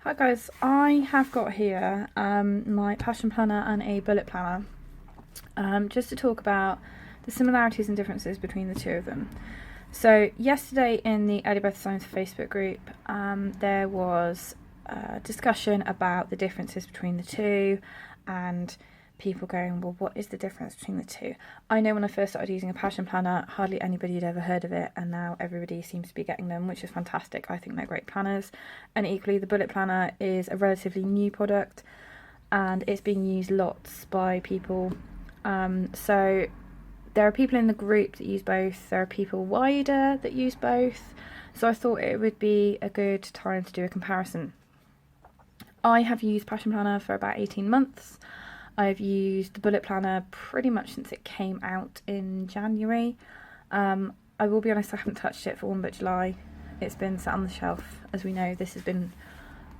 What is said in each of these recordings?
Hi guys, I have got here my passion planner and a bullet planner just to talk about the similarities and differences between the two of them. So yesterday in the Early Birth Science Facebook group there was a discussion about the differences between the two and people going, well, what is the difference between the two? I know when I first started using a passion planner, hardly anybody had ever heard of it, and now everybody seems to be getting them, which is fantastic. I think they're great planners. And equally, the bullet planner is a relatively new product and it's being used lots by people. So there are people in the group that use both, there are people wider that use both, so I thought it would be a good time to do a comparison. I have used Passion Planner for about 18 months. I've used the bullet planner pretty much since it came out in January. I will be honest, I haven't touched it for 1 but July. It's been sat on the shelf. As we know, this has been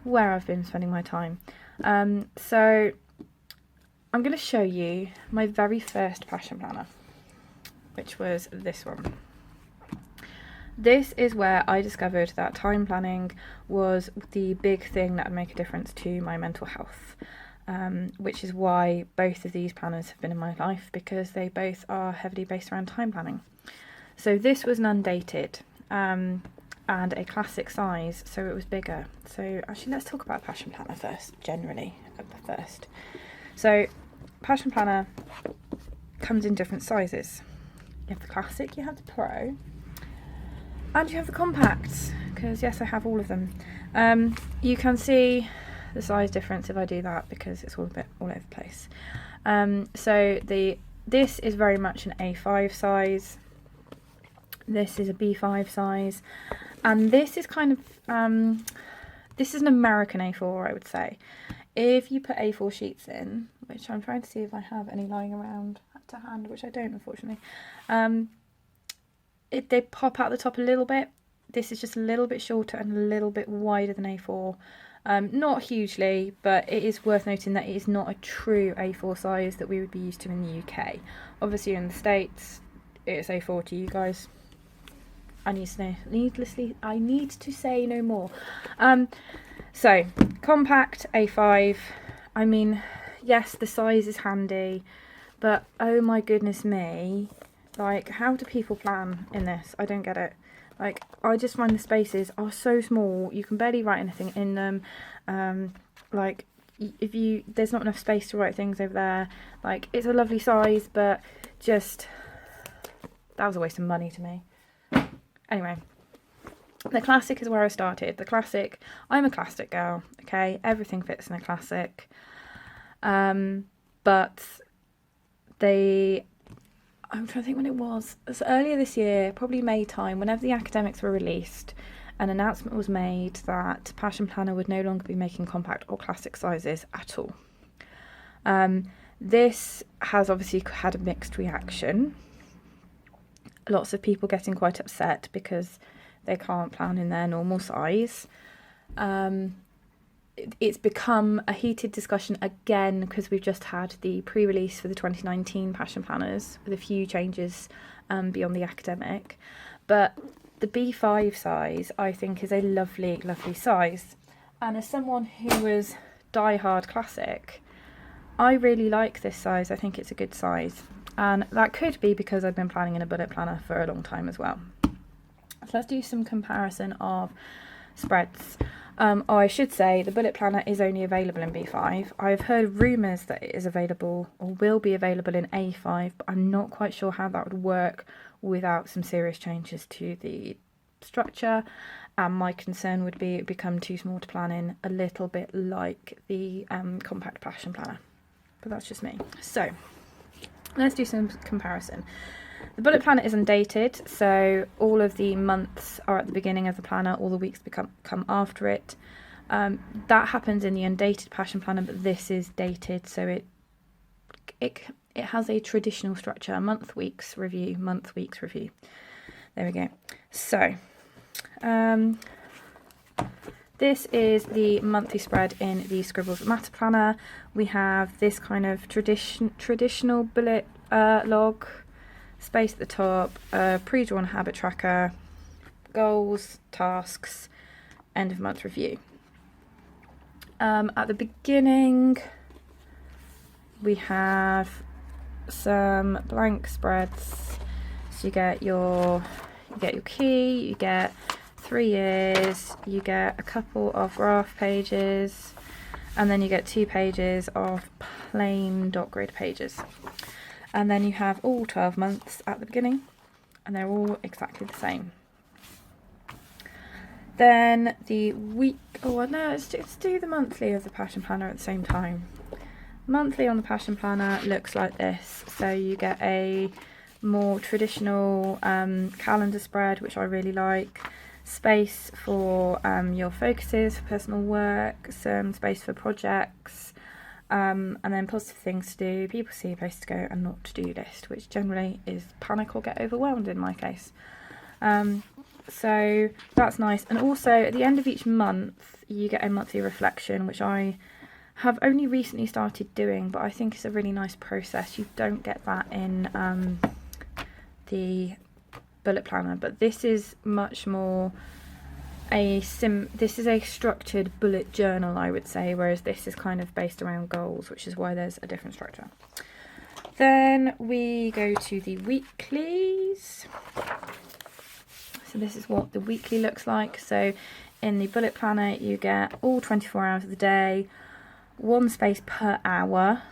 where I've been spending my time. So I'm going to show you my very first passion planner, which was this one. This is where I discovered that time planning was the big thing that would make a difference to my mental health. Which is why both of these planners have been in my life, because they both are heavily based around time planning. So this was an undated and a classic size, so it was bigger. So actually let's talk about Passion Planner first, generally first. So Passion Planner comes in different sizes. You have the classic, you have the pro, and you have the compact, because yes, I have all of them. You can see the size difference if I do that, because it's all a bit all over the place. So this is very much an A5 size, this is a B5 size, and this is kind of this is an American A4, I would say. If you put A4 sheets in, which I'm trying to see if I have any lying around to hand, which I don't, unfortunately, they pop out the top a little bit. This is just a little bit shorter and a little bit wider than A4. Not hugely, but it is worth noting that it is not a true A4 size that we would be used to in the UK. Obviously in the States, it's A4 to you guys. I need to say no more. So, compact A5, I mean, yes, the size is handy, but oh my goodness me, like, how do people plan in this? I don't get it. Like, I just find the spaces are so small, you can barely write anything in them. Like, there's not enough space to write things over there. Like, it's a lovely size, but just, that was a waste of money to me. Anyway, the classic is where I started. The classic, I'm a classic girl, okay? Everything fits in a classic. But I'm trying to think when it was. It was earlier this year, probably May time, whenever the academics were released, an announcement was made that Passion Planner would no longer be making compact or classic sizes at all. This has obviously had a mixed reaction. Lots of people getting quite upset because they can't plan in their normal size. It's become a heated discussion again because we've just had the pre-release for the 2019 Passion Planners with a few changes beyond the academic. But the B5 size, I think, is a lovely, lovely size. And as someone who was die-hard classic, I really like this size. I think it's a good size. And that could be because I've been planning in a bullet planner for a long time as well. So let's do some comparison of spreads. I should say the bullet planner is only available in B5. I've heard rumours that it is available or will be available in A5, but I'm not quite sure how that would work without some serious changes to the structure. And my concern would be it would become too small to plan in, a little bit like the compact Passion Planner. But that's just me. So let's do some comparison. The bullet planner is undated, so all of the months are at the beginning of the planner, all the weeks come after it. That happens in the undated Passion Planner, but this is dated, so it has a traditional structure: month, weeks, review, month, weeks, review. There we go. So this is the monthly spread in the Scribbles Matter Planner. We have this kind of traditional bullet log, space at the top, pre-drawn habit tracker, goals, tasks, end of month review. At the beginning, we have some blank spreads. So you get your key, you get 3 years, you get a couple of graph pages, and then you get 2 pages of plain dot grid pages. And then you have all 12 months at the beginning, and they're all exactly the same. Then the week, let's do the monthly of the Passion Planner at the same time. Monthly on the Passion Planner looks like this. So you get a more traditional calendar spread, which I really like. Space for your focuses, for personal work, some space for projects, and then positive things to do, people see, a place to go, and not to-do list, which generally is panic or get overwhelmed in my case. So that's nice. And also at the end of each month you get a monthly reflection, which I have only recently started doing, but I think it's a really nice process. You don't get that in the bullet planner, but this is much more this is a structured bullet journal, I would say, whereas this is kind of based around goals, which is why there's a different structure. Then we go to the weeklies. So this is what the weekly looks like. So in the bullet planner you get all 24 hours of the day, 1 space per hour,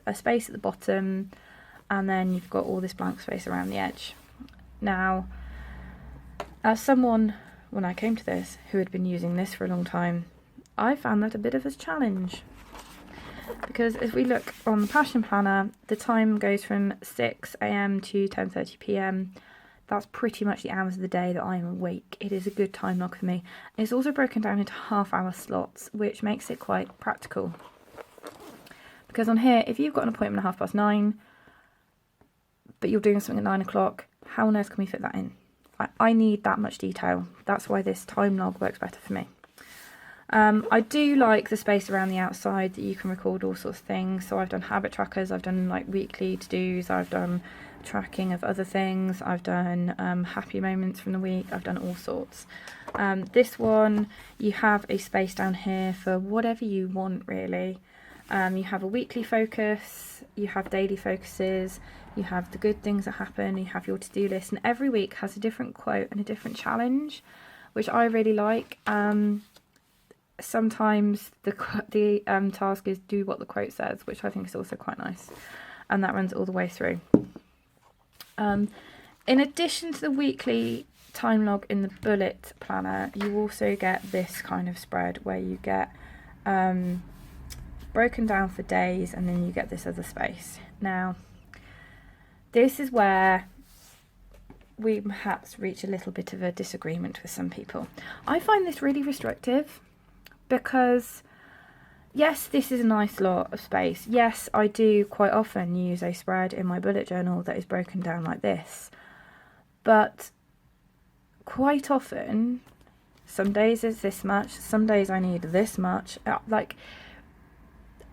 a space at the bottom, and then you've got all this blank space around the edge. Now, as someone, when I came to this, who had been using this for a long time, I found that a bit of a challenge. Because if we look on the Passion Planner, the time goes from 6 AM to 10:30 PM. That's pretty much the hours of the day that I'm awake. It is a good time log for me. It's also broken down into half-hour slots, which makes it quite practical. Because on here, if you've got an appointment at 9:30, but you're doing something at 9 o'clock, how on earth can we fit that in? I need that much detail. That's why this time log works better for me. I do like the space around the outside that you can record all sorts of things. So I've done habit trackers, I've done like weekly to-dos, I've done tracking of other things, I've done happy moments from the week, I've done all sorts. This one, you have a space down here for whatever you want, really. You have a weekly focus, you have daily focuses, you have the good things that happen, you have your to-do list, and every week has a different quote and a different challenge, which I really like. Sometimes the task is do what the quote says, which I think is also quite nice, and that runs all the way through. In addition to the weekly time log in the bullet planner, you also get this kind of spread where you get broken down for days, and then you get this other space. Now, this is where we perhaps reach a little bit of a disagreement with some people. I find this really restrictive because, yes, this is a nice lot of space. Yes, I do quite often use a spread in my bullet journal that is broken down like this. But quite often, some days it's this much, some days I need this much.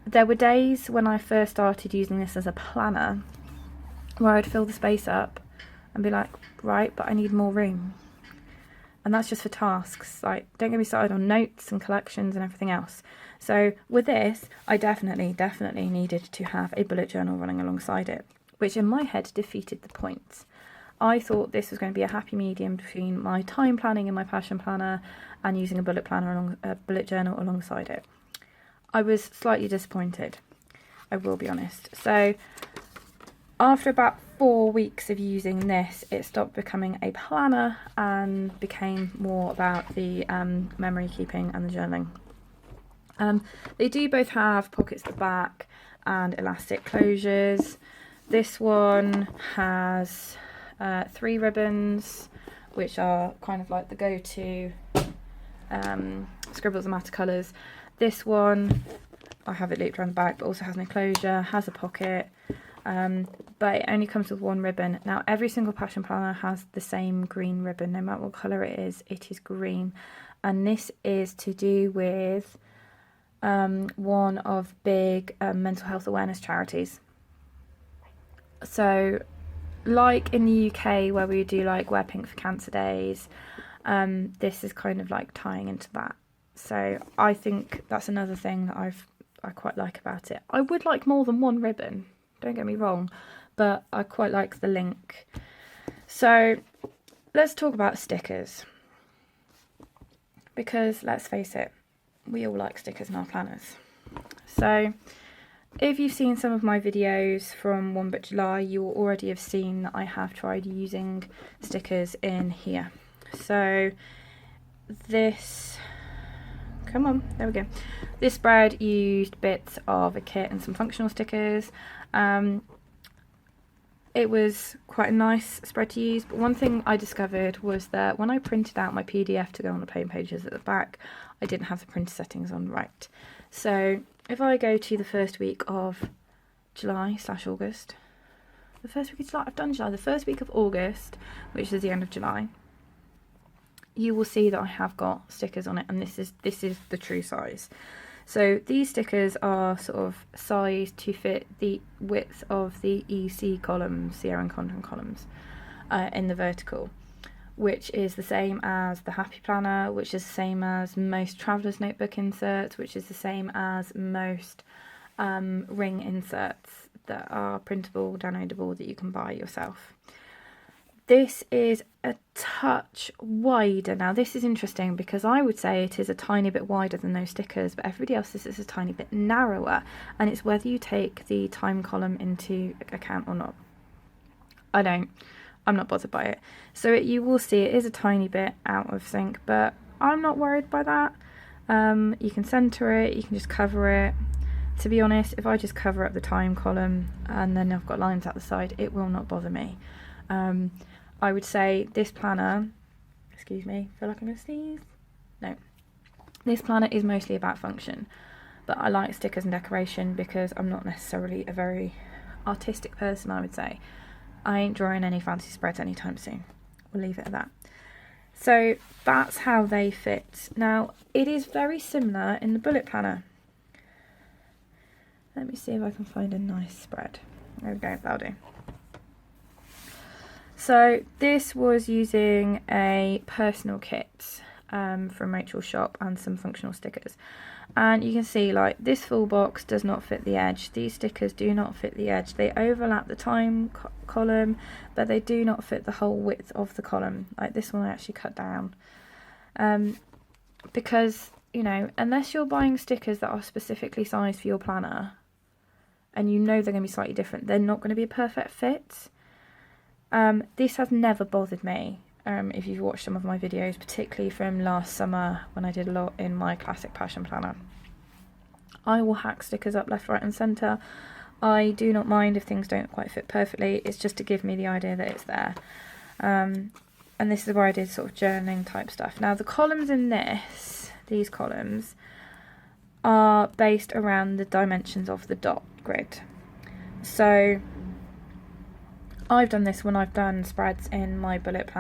There were days when I first started using this as a planner where I'd fill the space up and be like, right, but I need more room. And that's just for tasks. Like, don't get me started on notes and collections and everything else. So with this, I definitely needed to have a bullet journal running alongside it, which in my head defeated the point. I thought this was going to be a happy medium between my time planning in my Passion Planner and using a bullet journal alongside it. I was slightly disappointed, I will be honest. So after about 4 weeks of using this, it stopped becoming a planner and became more about the memory keeping and the journaling. They do both have pockets at the back and elastic closures. This one has 3 ribbons, which are kind of like the go-to Scribbles and Matter colours. This one, I have it looped around the back, but also has an enclosure, has a pocket, but it only comes with 1 ribbon. Now, every single Passion Planner has the same green ribbon, no matter what colour it is green. And this is to do with one of big mental health awareness charities. So, like in the UK where we do like Wear Pink for Cancer Days, this is kind of like tying into that. So I think that's another thing that I quite like about it. I would like more than one ribbon, don't get me wrong, but I quite like the link. So let's talk about stickers, because let's face it, we all like stickers in our planners. So if you've seen some of my videos from 1 Book July, you will already have seen that I have tried using stickers in here. So this, come on, there we go. This spread used bits of a kit and some functional stickers. It was quite a nice spread to use, but one thing I discovered was that when I printed out my PDF to go on the plain pages at the back, I didn't have the printer settings on right. So if I go to the first week of July/August, the first week of July, I've done July, the first week of August, which is the end of July, you will see that I have got stickers on it, and this is the true size. So these stickers are sort of sized to fit the width of the EC columns, Sierra and Condon columns, in the vertical, which is the same as the Happy Planner, which is the same as most Traveller's Notebook inserts, which is the same as most ring inserts that are printable, downloadable, that you can buy yourself. This is a touch wider. Now this is interesting because I would say it is a tiny bit wider than those stickers, but everybody else says it's a tiny bit narrower, and it's whether you take the time column into account or not. I'm not bothered by it. So you will see it is a tiny bit out of sync, but I'm not worried by that. You can centre it, you can just cover it. To be honest, if I just cover up the time column and then I've got lines out the side, it will not bother me. I would say this planner, excuse me, feel like I'm going to sneeze. No. This planner is mostly about function, but I like stickers and decoration because I'm not necessarily a very artistic person, I would say. I ain't drawing any fancy spreads anytime soon. We'll leave it at that. So that's how they fit. Now, it is very similar in the bullet planner. Let me see if I can find a nice spread. There we go, that'll do. So this was using a personal kit from Rachel's shop and some functional stickers. And you can see, like, this full box does not fit the edge. These stickers do not fit the edge. They overlap the time column, but they do not fit the whole width of the column. Like this one I actually cut down. Because, you know, unless you're buying stickers that are specifically sized for your planner, and you know they're going to be slightly different, they're not going to be a perfect fit. This has never bothered me, if you've watched some of my videos, particularly from last summer when I did a lot in my classic passion planner. I will hack stickers up left, right and centre. I do not mind if things don't quite fit perfectly, it's just to give me the idea that it's there. And this is where I did sort of journaling type stuff. Now the columns in these columns, are based around the dimensions of the dot grid. So I've done this when I've done spreads in my bullet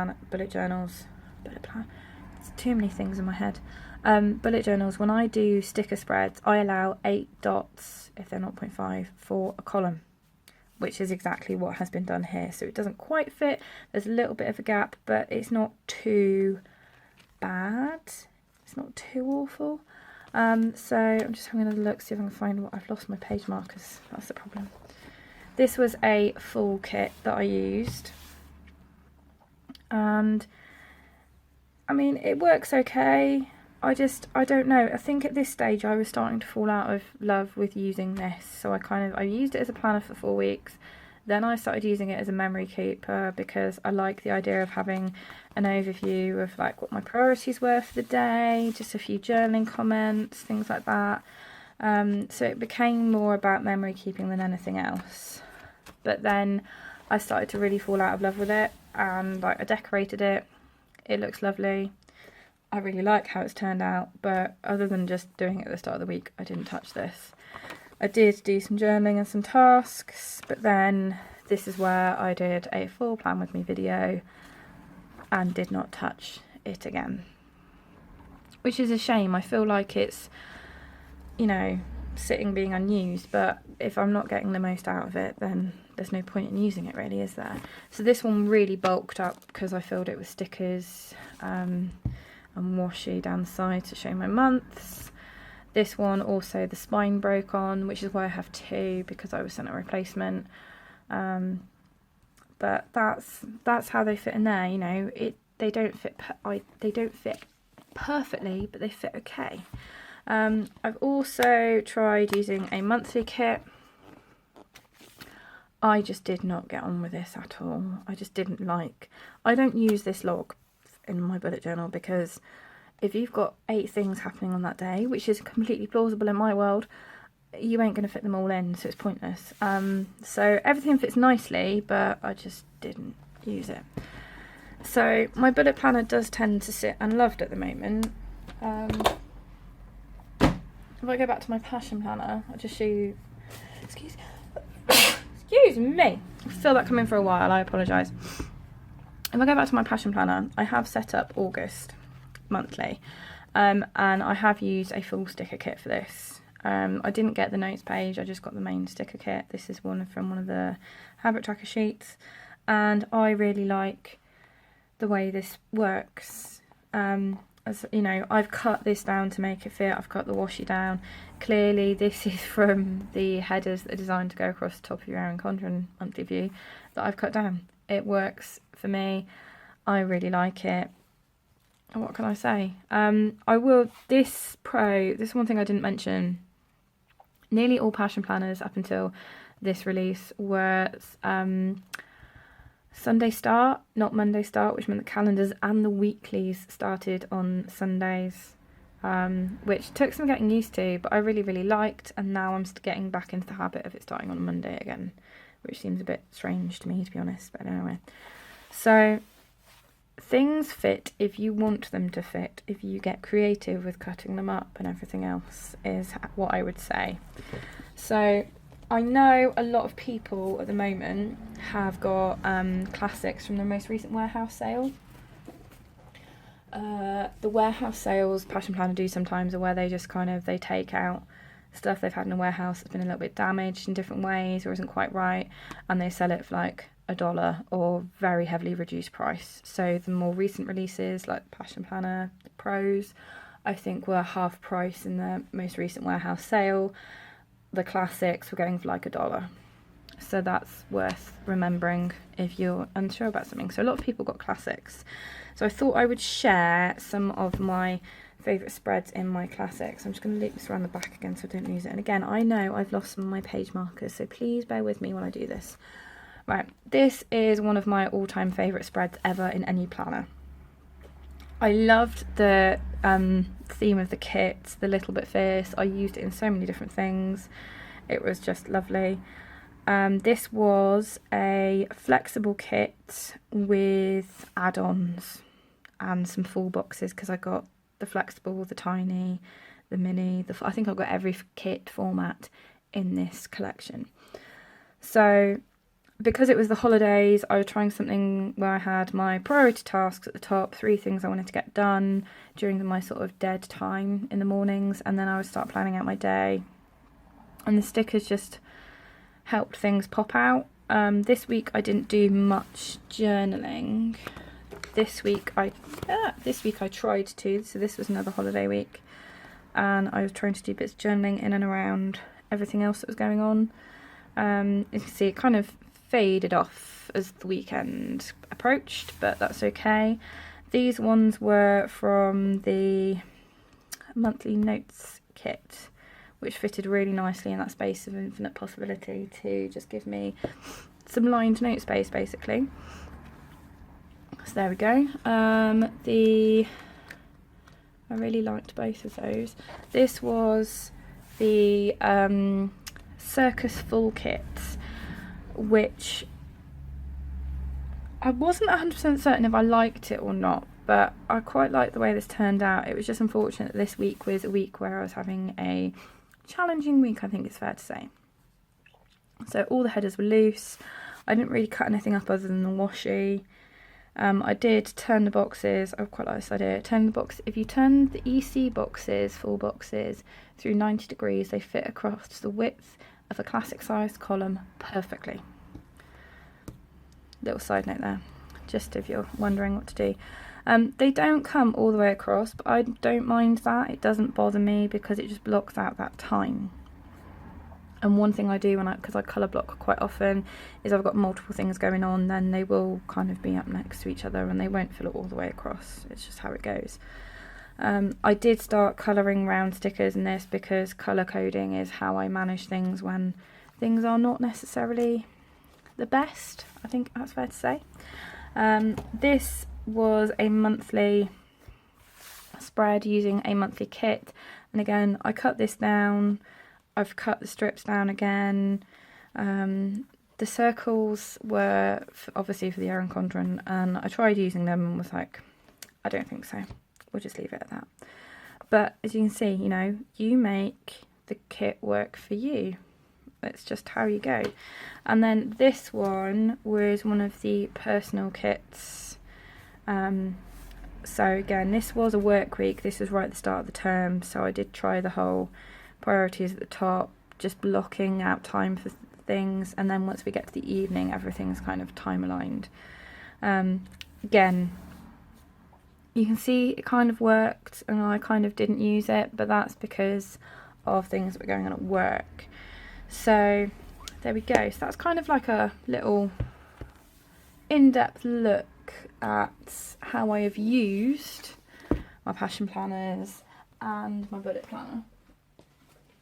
journals. It's too many things in my head. Bullet journals, when I do sticker spreads, I allow 8 dots, if they're 0.5, for a column, which is exactly what has been done here. So it doesn't quite fit, there's a little bit of a gap, but it's not too bad. It's not too awful. So I'm just having a look, see if I can find what I've lost my page markers. That's the problem. This was a full kit that I used, and I mean it works okay. I don't know. I think at this stage I was starting to fall out of love with using this, so I used it as a planner for 4 weeks. Then I started using it as a memory keeper because I like the idea of having an overview of like what my priorities were for the day, just a few journaling comments, things like that. So it became more about memory keeping than anything else. But then I started to really fall out of love with it, and like I decorated it. It looks lovely. I really like how it's turned out, but other than just doing it at the start of the week, I didn't touch this. I did do some journaling and some tasks, but then this is where I did a full plan with me video and did not touch it again, which is a shame. I feel like it's, you know, sitting being unused, but if I'm not getting the most out of it, then there's no point in using it really, is there? So this one really bulked up because I filled it with stickers, and and washi down the side to show my months. This one also, the spine broke on, which is why I have two, because I was sent a replacement. But that's how they fit in there. You know, they don't fit perfectly, but they fit okay. I've also tried using a monthly kit. I just did not get on with this at all. I just didn't like. I don't use this log in my bullet journal because if you've got 8 things happening on that day, which is completely plausible in my world, you ain't going to fit them all in, so it's pointless. So everything fits nicely, but I just didn't use it. So my bullet planner does tend to sit unloved at the moment. If I go back to my passion planner, I'll just show you. Excuse me. I feel that coming for a while. I apologise. If I go back to my passion planner, I have set up August monthly, and I have used a full sticker kit for this. I didn't get the notes page, I just got the main sticker kit. This is one from one of the habit tracker sheets, and I really like the way this works. As you know, I've cut this down to make it fit. I've cut the washi down. Clearly this is from the headers that are designed to go across the top of your Erin Condren monthly view that I've cut down. It works for me. I really like it. What can I say? This one thing I didn't mention, nearly all passion planners up until this release were Sunday start, not Monday start, which meant the calendars and the weeklies started on Sundays, which took some getting used to, but I really, really liked, and now I'm getting back into the habit of it starting on a Monday again, which seems a bit strange to me, to be honest, but anyway. So things fit if you want them to fit, if you get creative with cutting them up and everything else, is what I would say. So I know a lot of people at the moment have got classics from the most recent warehouse sale. The warehouse sales passion planner do sometimes are where they just they take out stuff they've had in a warehouse that's been a little bit damaged in different ways or isn't quite right, and they sell it for like $1 or very heavily reduced price. So the more recent releases like Passion Planner Pros, I think were half price in the most recent warehouse sale. The classics were going for like $1. So that's worth remembering if you're unsure about something. So a lot of people got classics. So I thought I would share some of my favourite spreads in my classics. I'm just going to loop this around the back again so I don't lose it. And again, I know I've lost some of my page markers, so please bear with me when I do this. Right, this is one of my all-time favourite spreads ever in any planner. I loved the theme of the kit, the Little Bit Fierce. I used it in so many different things. It was just lovely. This was a flexible kit with add-ons and some full boxes because I got the flexible, the tiny, the mini. I think I've got every kit format in this collection. So because it was the holidays, I was trying something where I had my priority tasks at the top, 3 things I wanted to get done during my sort of dead time in the mornings, and then I would start planning out my day. And the stickers just helped things pop out. This week I didn't do much journaling. This week I tried to, so this was another holiday week, and I was trying to do bits of journaling in and around everything else that was going on. You can see it kind of faded off as the weekend approached, but that's okay. These ones were from the monthly notes kit, which fitted really nicely in that space of infinite possibility to just give me some lined note space basically. So there we go. I really liked both of those. This was the Circus Full Kit, which I wasn't 100% certain if I liked it or not, but I quite liked the way this turned out. It was just unfortunate that this week was a week where I was having a challenging week, I think it's fair to say. So all the headers were loose. I didn't really cut anything up other than the washi. I did turn the boxes. I quite like this idea. If you turn the EC boxes, full boxes, through 90 degrees, they fit across the width of a classic sized column perfectly. Little side note there, just if you're wondering what to do. They don't come all the way across, but I don't mind that. It doesn't bother me because it just blocks out that time. And one thing I do because I colour block quite often, is I've got multiple things going on, then they will kind of be up next to each other and they won't fill it all the way across. It's just how it goes. I did start colouring round stickers in this because colour coding is how I manage things when things are not necessarily the best. I think that's fair to say. This was a monthly spread using a monthly kit, and again I cut this down. I've cut the strips down again. The circles were obviously for the Erin Condren, and I tried using them and was like, I don't think so. We'll just leave it at that. But as you can see, you know, you make the kit work for you. It's just how you go. And then this one was one of the personal kits. So again, this was a work week. This was right at the start of the term, so I did try the whole priorities at the top, just blocking out time for things, and then once we get to the evening, everything's kind of time aligned. Again, you can see it kind of worked and I kind of didn't use it, but that's because of things that were going on at work. So there we go. So that's kind of like a little in-depth look at how I have used my passion planners and my bullet planner.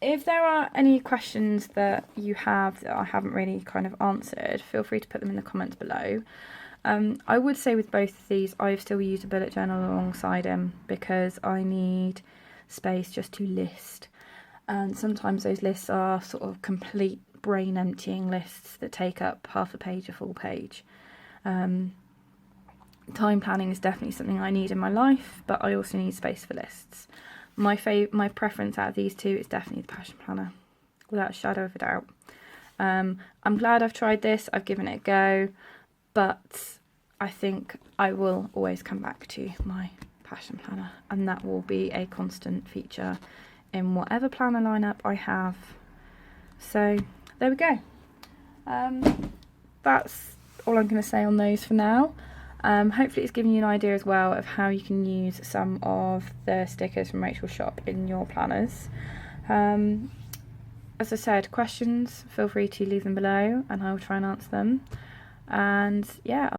If there are any questions that you have that I haven't really kind of answered, feel free to put them in the comments below. I would say with both of these, I've still used a bullet journal alongside them because I need space just to list. And sometimes those lists are sort of complete brain emptying lists that take up half a page, a full page. Time planning is definitely something I need in my life, but I also need space for lists. My preference out of these two is definitely the passion planner, without a shadow of a doubt. I'm glad I've tried this, I've given it a go, but I think I will always come back to my passion planner, and that will be a constant feature in whatever planner lineup I have. So there we go. That's all I'm going to say on those for now. Hopefully it's given you an idea as well of how you can use some of the stickers from Rachel's shop in your planners. As I said, questions, feel free to leave them below and I will try and answer them. And yeah.